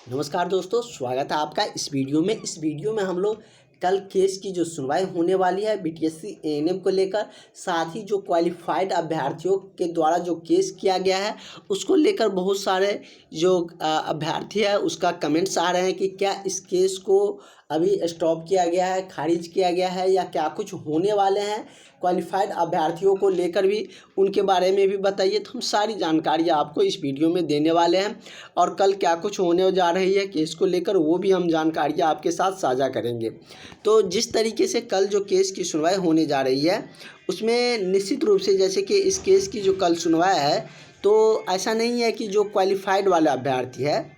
नमस्कार दोस्तों, स्वागत है आपका इस वीडियो में। इस वीडियो में हम लोग कल केस की जो सुनवाई होने वाली है बीटीएससी एएनएम को लेकर, साथ ही जो क्वालिफाइड अभ्यर्थियों के द्वारा जो केस किया गया है उसको लेकर बहुत सारे जो अभ्यर्थी है उसका कमेंट्स आ रहे हैं कि क्या इस केस को अभी स्टॉप किया गया है, खारिज किया गया है या क्या कुछ होने वाले हैं क्वालिफाइड अभ्यर्थियों को लेकर भी, उनके बारे में भी बताइए। तो हम सारी जानकारी आपको इस वीडियो में देने वाले हैं और कल क्या कुछ होने जा रही है केस को लेकर वो भी हम जानकारियाँ आपके साथ साझा करेंगे। तो जिस तरीके से कल जो केस की सुनवाई होने जा रही है उसमें निश्चित रूप से, जैसे कि इस केस की जो कल सुनवाई है, तो ऐसा नहीं है कि जो क्वालिफाइड वाले अभ्यर्थी है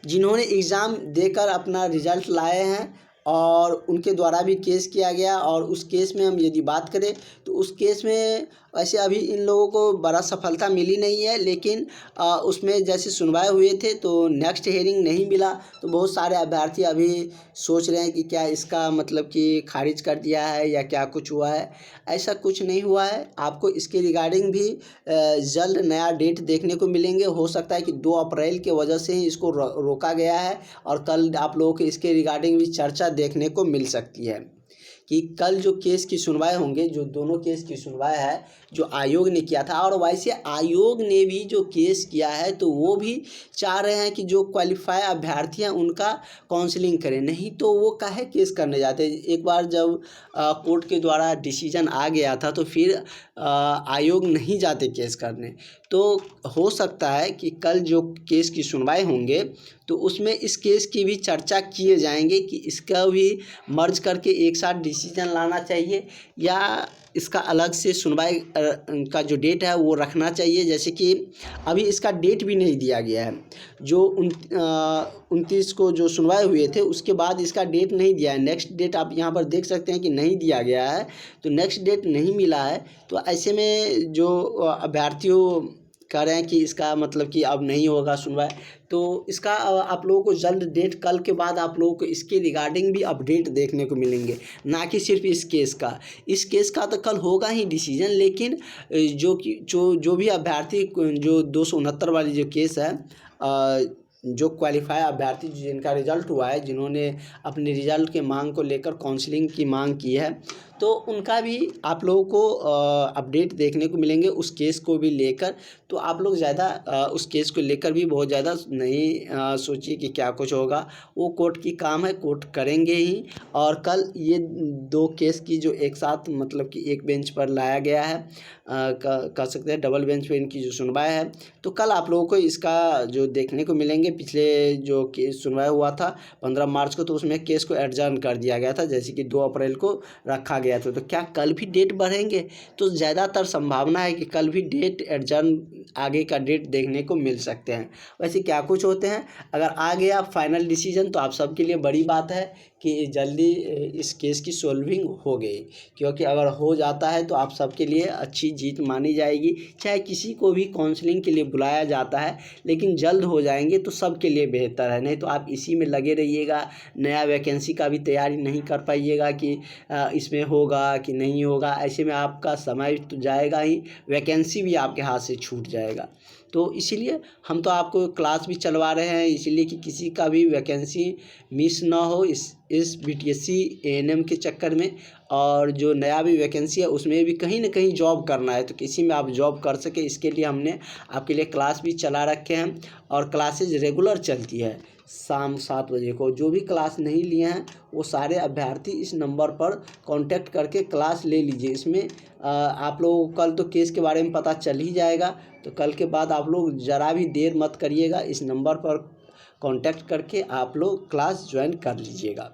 जिन्होंने एग्ज़ाम देकर अपना रिज़ल्ट लाए हैं और उनके द्वारा भी केस किया गया, और उस केस में हम यदि बात करें तो उस केस में वैसे अभी इन लोगों को बड़ा सफलता मिली नहीं है, लेकिन उसमें जैसे सुनवाई हुए थे तो नेक्स्ट हेयरिंग नहीं मिला। तो बहुत सारे अभ्यर्थी अभी सोच रहे हैं कि क्या इसका मतलब कि खारिज कर दिया है या क्या कुछ हुआ है। ऐसा कुछ नहीं हुआ है। आपको इसके रिगार्डिंग भी जल्द नया डेट देखने को मिलेंगे। हो सकता है कि 2 अप्रैल के वजह से ही इसको रोका गया है और कल आप लोगों को इसके रिगार्डिंग भी चर्चा देखने को मिल सकती है कि कल जो केस की सुनवाई होंगे, जो दोनों केस की सुनवाई है जो आयोग ने किया था, और वैसे आयोग ने भी जो केस किया है तो वो भी चाह रहे हैं कि जो क्वालिफाई अभ्यर्थी हैं उनका काउंसलिंग करें, नहीं तो वो काहे केस करने जाते। एक बार जब कोर्ट के द्वारा डिसीजन आ गया था तो फिर आयोग नहीं जाते केस करने। तो हो सकता है कि कल जो केस की सुनवाई होंगे तो उसमें इस केस की भी चर्चा किए जाएंगे कि इसका भी मर्ज करके एक साथ डिसीजन लाना चाहिए या इसका अलग से सुनवाई का जो डेट है वो रखना चाहिए। जैसे कि अभी इसका डेट भी नहीं दिया गया है। जो 29 को जो सुनवाई हुए थे उसके बाद इसका डेट नहीं दिया है। नेक्स्ट डेट आप यहाँ पर देख सकते हैं कि नहीं दिया गया है, तो नेक्स्ट डेट नहीं मिला है। तो ऐसे में जो अभ्यर्थियों कह रहे हैं कि इसका मतलब कि अब नहीं होगा सुनवाई, तो इसका आप लोगों को जल्द डेट, कल के बाद आप लोगों को इसके रिगार्डिंग भी अपडेट देखने को मिलेंगे, ना कि सिर्फ इस केस का। इस केस का तो कल होगा ही डिसीजन, लेकिन जो भी अभ्यर्थी जो 269 वाली जो केस है, जो क्वालिफाई अभ्यर्थी जिनका रिज़ल्ट हुआ है, जिन्होंने अपने रिज़ल्ट के मांग को लेकर काउंसलिंग की मांग की है, तो उनका भी आप लोगों को अपडेट देखने को मिलेंगे उस केस को भी लेकर। तो आप लोग ज़्यादा उस केस को लेकर भी बहुत ज़्यादा नहीं सोचिए कि क्या कुछ होगा। वो कोर्ट की काम है, कोर्ट करेंगे ही। और कल ये 2 केस की जो एक साथ मतलब कि एक बेंच पर लाया गया है, कह सकते हैं डबल बेंच पे इनकी जो सुनवाई है, तो कल आप लोगों को इसका जो देखने को मिलेंगे। पिछले जो केस सुनवाई हुआ था 15 मार्च को, तो उसमें केस को एडजर्न कर दिया गया था, जैसे कि 2 अप्रैल को रखा गया था। तो क्या कल भी डेट बढ़ेंगे? तो ज़्यादातर संभावना है कि कल भी डेट एडजर्न, आगे का डेट देखने को मिल सकते हैं। वैसे क्या कुछ होते हैं, अगर आ गया फाइनल डिसीजन तो आप सबके लिए बड़ी बात है कि जल्दी इस केस की सॉल्विंग हो गई, क्योंकि अगर हो जाता है तो आप सबके लिए अच्छी जीत मानी जाएगी। चाहे किसी को भी काउंसलिंग के लिए बुलाया जाता है, लेकिन जल्द हो जाएंगे तो सबके लिए बेहतर है। नहीं तो आप इसी में लगे रहिएगा, नया वैकेंसी का भी तैयारी नहीं कर पाइएगा कि इसमें होगा कि नहीं होगा। ऐसे में आपका समय तो जाएगा ही, वैकेंसी भी आपके हाथ से छूट जाएगा। तो इसीलिए हम तो आपको क्लास भी चलवा रहे हैं, इसीलिए कि किसी का भी वैकेंसी मिस ना हो इस बीटीएससी एएनएम के चक्कर में। और जो नया भी वैकेंसी है उसमें भी कहीं ना कहीं जॉब करना है, तो किसी में आप जॉब कर सके, इसके लिए हमने आपके लिए क्लास भी चला रखे हैं। और क्लासेज रेगुलर चलती है शाम 7 बजे को। जो भी क्लास नहीं लिए हैं वो सारे अभ्यर्थी इस नंबर पर कांटेक्ट करके क्लास ले लीजिए। इसमें आप लोगों को कल तो केस के बारे में पता चल ही जाएगा, तो कल के बाद आप लोग ज़रा भी देर मत करिएगा, इस नंबर पर कांटेक्ट करके आप लोग क्लास ज्वाइन कर लीजिएगा।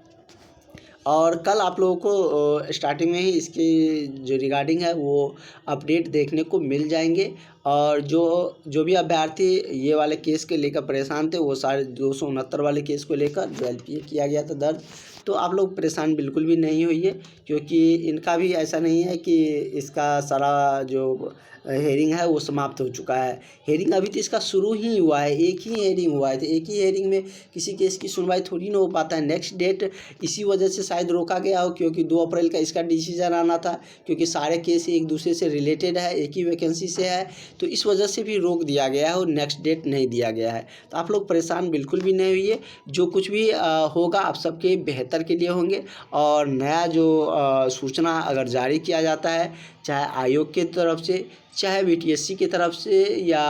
और कल आप लोगों को स्टार्टिंग में ही इसकी जो रिगार्डिंग है वो अपडेट देखने को मिल जाएंगे। और जो भी अभ्यर्थी ये वाले केस के लेकर परेशान थे, वो सारे 269 वाले केस को लेकर जो एलपीए किया गया था दर्ज, तो आप लोग परेशान बिल्कुल भी नहीं होइए, क्योंकि इनका भी ऐसा नहीं है कि इसका सारा जो हेयरिंग है वो समाप्त हो चुका है। हेयरिंग अभी तो इसका शुरू ही हुआ है, एक ही हेयरिंग हुआ है, तो एक ही हेयरिंग में किसी केस की सुनवाई थोड़ी ना हो पाता है। नेक्स्ट डेट इसी वजह से शायद रोका गया हो, क्योंकि 2 अप्रैल का इसका डिसीजन आना था, क्योंकि सारे केस एक दूसरे से रिलेटेड है, एक ही वैकेंसी से है, तो इस वजह से भी रोक दिया गया है और नेक्स्ट डेट नहीं दिया गया है। तो आप लोग परेशान बिल्कुल भी नहीं हुइए, जो कुछ भी होगा आप सबके बेहतर के लिए होंगे। और नया जो सूचना अगर जारी किया जाता है, चाहे आयोग की तरफ से, चाहे बीटीएससी की तरफ से या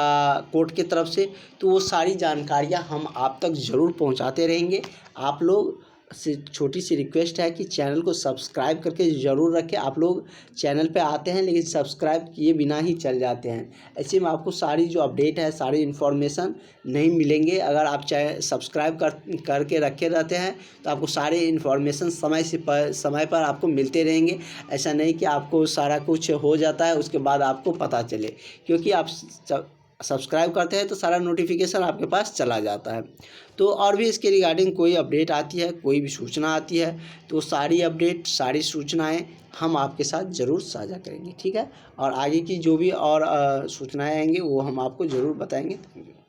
कोर्ट की तरफ से, तो वो सारी जानकारियाँ हम आप तक ज़रूर पहुंचाते रहेंगे। आप लोग से छोटी सी रिक्वेस्ट है कि चैनल को सब्सक्राइब करके ज़रूर रखें। आप लोग चैनल पे आते हैं लेकिन सब्सक्राइब किए बिना ही चल जाते हैं, ऐसे में आपको सारी जो अपडेट है, सारी इन्फॉर्मेशन नहीं मिलेंगे। अगर आप सब्सक्राइब करके रखे रहते हैं तो आपको सारे इन्फॉर्मेशन समय पर आपको मिलते रहेंगे। ऐसा नहीं कि आपको सारा कुछ हो जाता है उसके बाद आपको पता चले, क्योंकि आप सब्सक्राइब करते हैं तो सारा नोटिफिकेशन आपके पास चला जाता है। तो और भी इसके रिगार्डिंग कोई अपडेट आती है, कोई भी सूचना आती है, तो सारी अपडेट, सारी सूचनाएं हम आपके साथ ज़रूर साझा करेंगे, ठीक है। और आगे की जो भी और सूचनाएं आएंगी वो हम आपको ज़रूर बताएंगे। Thank you.